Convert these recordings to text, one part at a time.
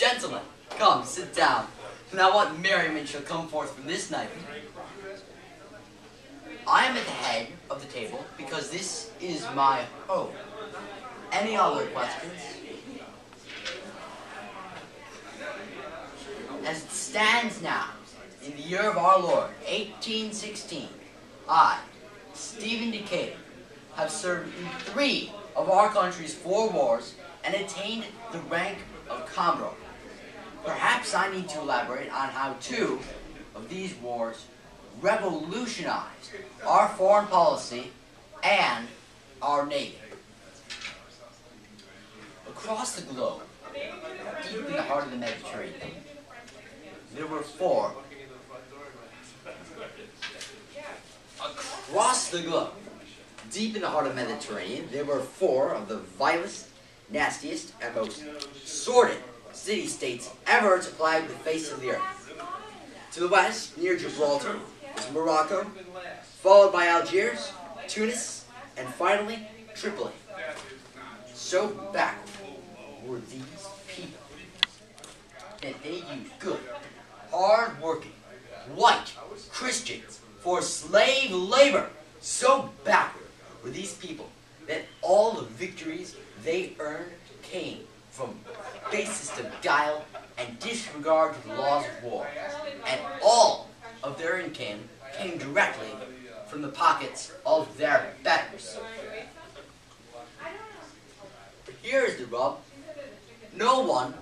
Gentlemen, come, sit down. Now what merriment shall come forth from this night? I am at the head of the table because this is my home. Any other questions? As it stands now, in the year of our Lord, 1816, I, Stephen Decatur, have served in 3 of our country's 4 wars and attained the rank of Commodore. Perhaps I need to elaborate on how 2 of these wars revolutionized our foreign policy and our Navy. Across the globe, deep in the heart of the Mediterranean, there were 4. Across the globe, deep in the heart of the Mediterranean, there were 4 of the vilest, nastiest, and most sordid city-states ever to plague the face of the earth. To the west, near Gibraltar, was Morocco, followed by Algiers, Tunis, and finally, Tripoli. So backward were these people that they used good, hard-working, white Christians for slave labor. So backward were these people that all the victories they earned came from basest of guile and disregard to the laws of war, and all of their income came directly from the pockets of their betters. But here is the rub. No one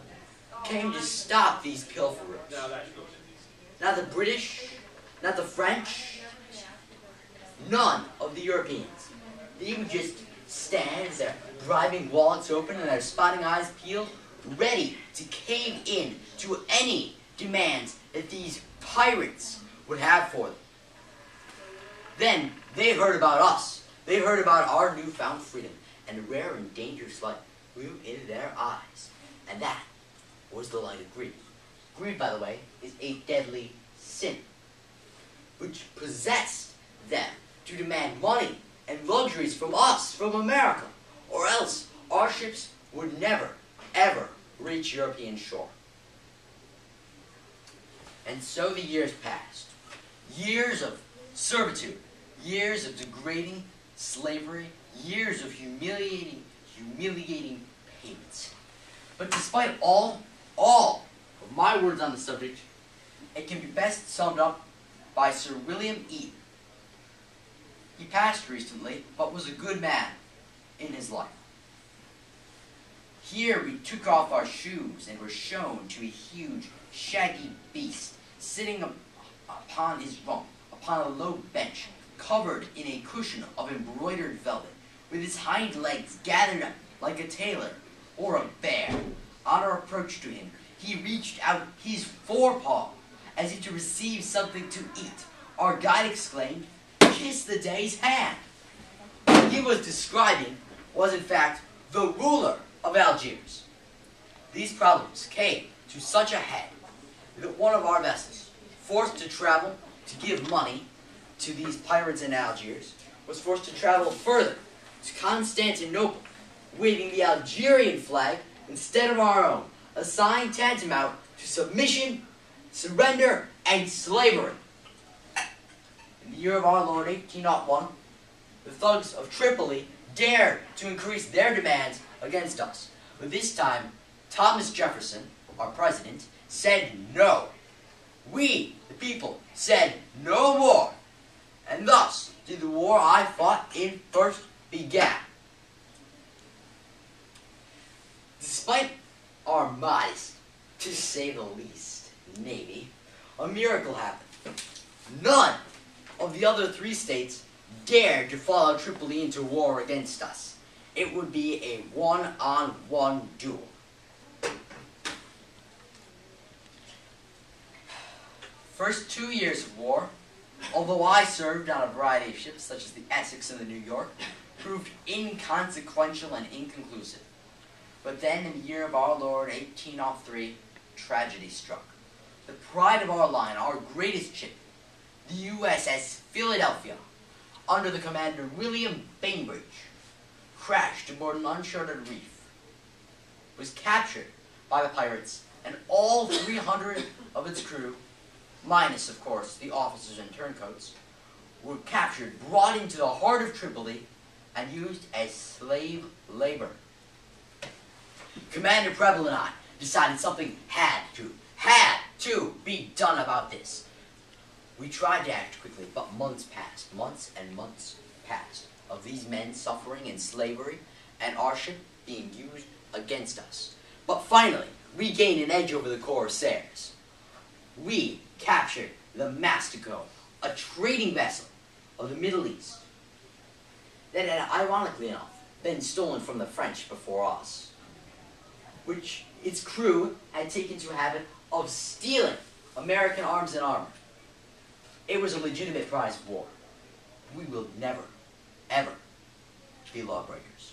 came to stop these pilferers. Not the British, not the French, none of the Europeans. They would just stand as their bribing wallets open and their spotting eyes peeled, ready to cave in to any demands that these pirates would have for them. Then they heard about us. They heard about our newfound freedom, and a rare and dangerous light grew in their eyes. And that was the light of greed. Greed, by the way, is a deadly sin, which possessed them to demand money and luxuries from us, from America, or else our ships would never, ever reach European shore. And so the years passed. Years of servitude, years of degrading slavery, years of humiliating payments. But despite all of my words on the subject, it can be best summed up by Sir William Eaton. He passed recently, but was a good man in his life. Here we took off our shoes and were shown to a huge, shaggy beast sitting upon his rump, upon a low bench, covered in a cushion of embroidered velvet, with his hind legs gathered up like a tailor or a bear. On our approach to him, he reached out his forepaw as if to receive something to eat. Our guide exclaimed, "Kiss the day's hand." What he was describing was in fact the ruler of Algiers. These problems came to such a head that one of our vessels, forced to travel to give money to these pirates in Algiers, was forced to travel further to Constantinople, waving the Algerian flag instead of our own, a sign tantamount to submission, surrender, and slavery. In the year of our Lord, 1801, the thugs of Tripoli dared to increase their demands against us. But this time, Thomas Jefferson, our president, said no. We, the people, said no more. And thus did the war I fought in first began. Despite our modest, to say the least, Navy, a miracle happened. None of the other 3 states dared to follow Tripoli into war against us. It would be a one-on-one duel. First 2 years of war, although I served on a variety of ships, such as the Essex and the New York, proved inconsequential and inconclusive. But then, in the year of our Lord, 1803, tragedy struck. The pride of our line, our greatest ship, the USS Philadelphia, under the commander William Bainbridge, crashed aboard an uncharted reef, was captured by the pirates, and all 300 of its crew, minus, of course, the officers and turncoats, were captured, brought into the heart of Tripoli, and used as slave labor. Commander Preble and I decided something had to be done about this. We tried to act quickly, but months and months passed, of these men suffering in slavery, and our ship being used against us. But finally, we gained an edge over the corsairs. We captured the Mastico, a trading vessel of the Middle East that had, ironically enough, been stolen from the French before us, which its crew had taken to a habit of stealing American arms and armor. It was a legitimate prize of war. We will never, ever be lawbreakers.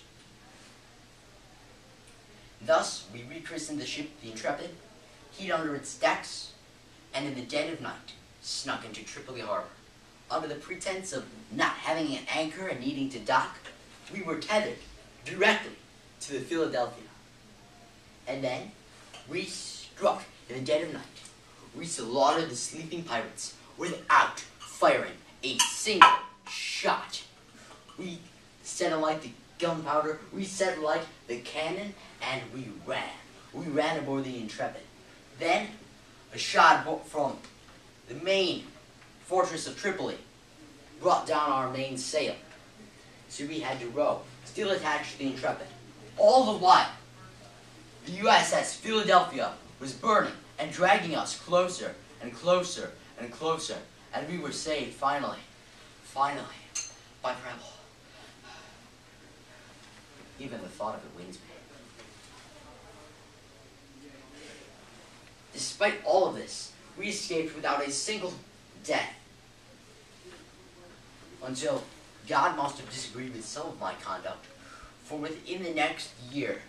Thus, we rechristened the ship the Intrepid, hid under its decks, and in the dead of night, snuck into Tripoli harbor. Under the pretense of not having an anchor and needing to dock, we were tethered directly to the Philadelphia. And then, we struck in the dead of night. We slaughtered the sleeping pirates without firing a single shot. We set alight the gunpowder, we set alight the cannon, and we ran. We ran aboard the Intrepid. Then, a shot from the main fortress of Tripoli brought down our main sail. So we had to row, still attached to the Intrepid. All the while, the USS Philadelphia was burning and dragging us closer and closer and closer, and we were saved finally, by Preble. Even the thought of it wings me. Despite all of this, we escaped without a single death. Until God must have disagreed with some of my conduct, for within the next year,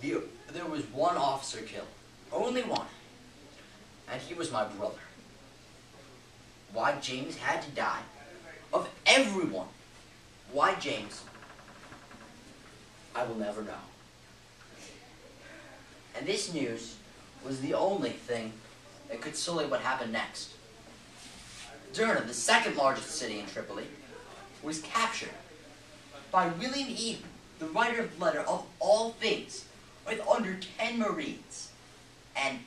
there was one officer killed. Only one. And he was my brother. Why James had to die, of everyone, why James, I will never know. And this news was the only thing that could sully what happened next. Derna, the second largest city in Tripoli, was captured by William Eden, the writer of the letter of all things, with under 10 Marines and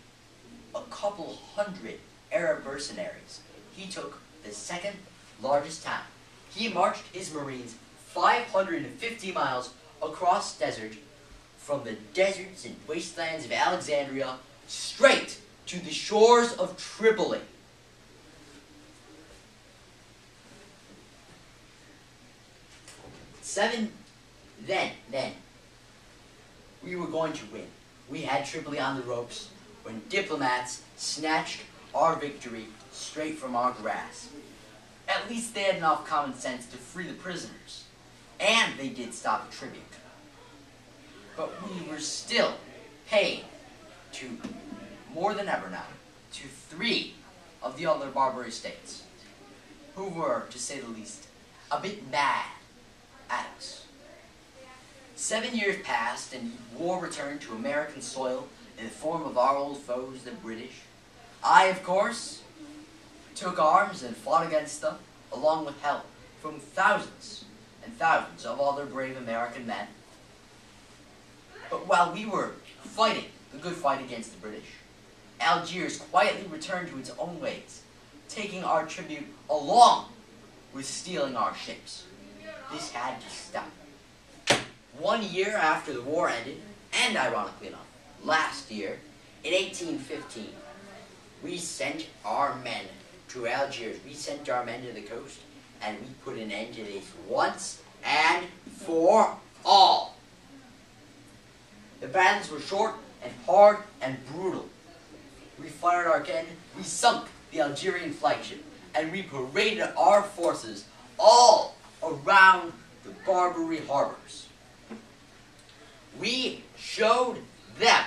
a couple hundred Arab mercenaries. He took the second largest town. He marched his Marines 550 miles across desert from the deserts and wastelands of Alexandria straight to the shores of Tripoli. Then, we were going to win. We had Tripoli on the ropes when diplomats snatched our victory straight from our grasp. At least they had enough common sense to free the prisoners. And they did stop the tribute. But we were still paying to, more than ever now, to 3 of the other Barbary states, who were, to say the least, a bit mad at us. 7 years passed, and war returned to American soil in the form of our old foes, the British. I, of course, took arms and fought against them, along with help from thousands and thousands of other brave American men. But while we were fighting the good fight against the British, Algiers quietly returned to its own ways, taking our tribute along with stealing our ships. This had to stop. 1 year after the war ended, and ironically enough, last year, in 1815, we sent our men to Algiers. We sent our men to the coast, and we put an end to this once and for all. The battles were short and hard and brutal. We fired our cannon, we sunk the Algerian flagship, and we paraded our forces all around the Barbary harbors. We showed them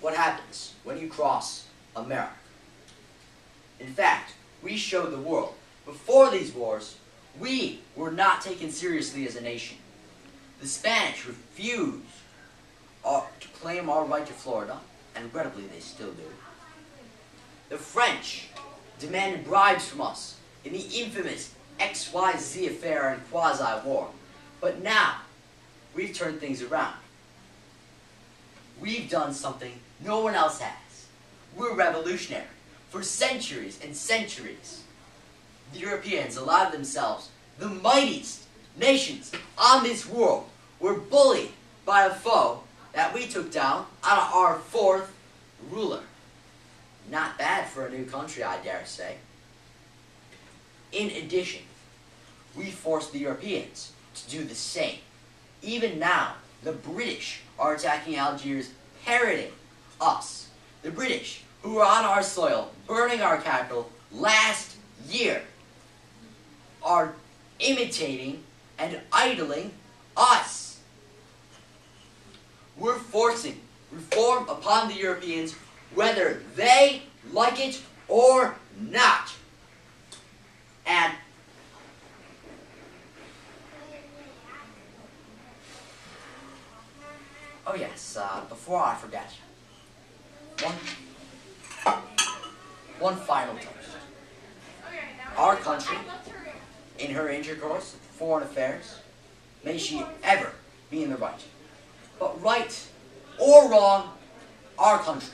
what happens when you cross America. In fact, we showed the world, before these wars, we were not taken seriously as a nation. The Spanish refused our right to Florida, and regrettably they still do. The French demanded bribes from us in the infamous XYZ affair and quasi-war. But now, we've turned things around. We've done something no one else has. We're revolutionary. For centuries and centuries, the Europeans allowed themselves, the mightiest nations on this world, were bullied by a foe that we took down on our fourth ruler. Not bad for a new country, I dare say. In addition, we forced the Europeans to do the same. Even now, the British are attacking Algiers, parroting us. The British, who were on our soil, burning our capital last year, are imitating and idling us. We're forcing reform upon the Europeans, whether they like it or not. And oh yes, before I forget, one final toast. Our country, in her intercourse with foreign affairs, may she ever be in the right. But right or wrong, our country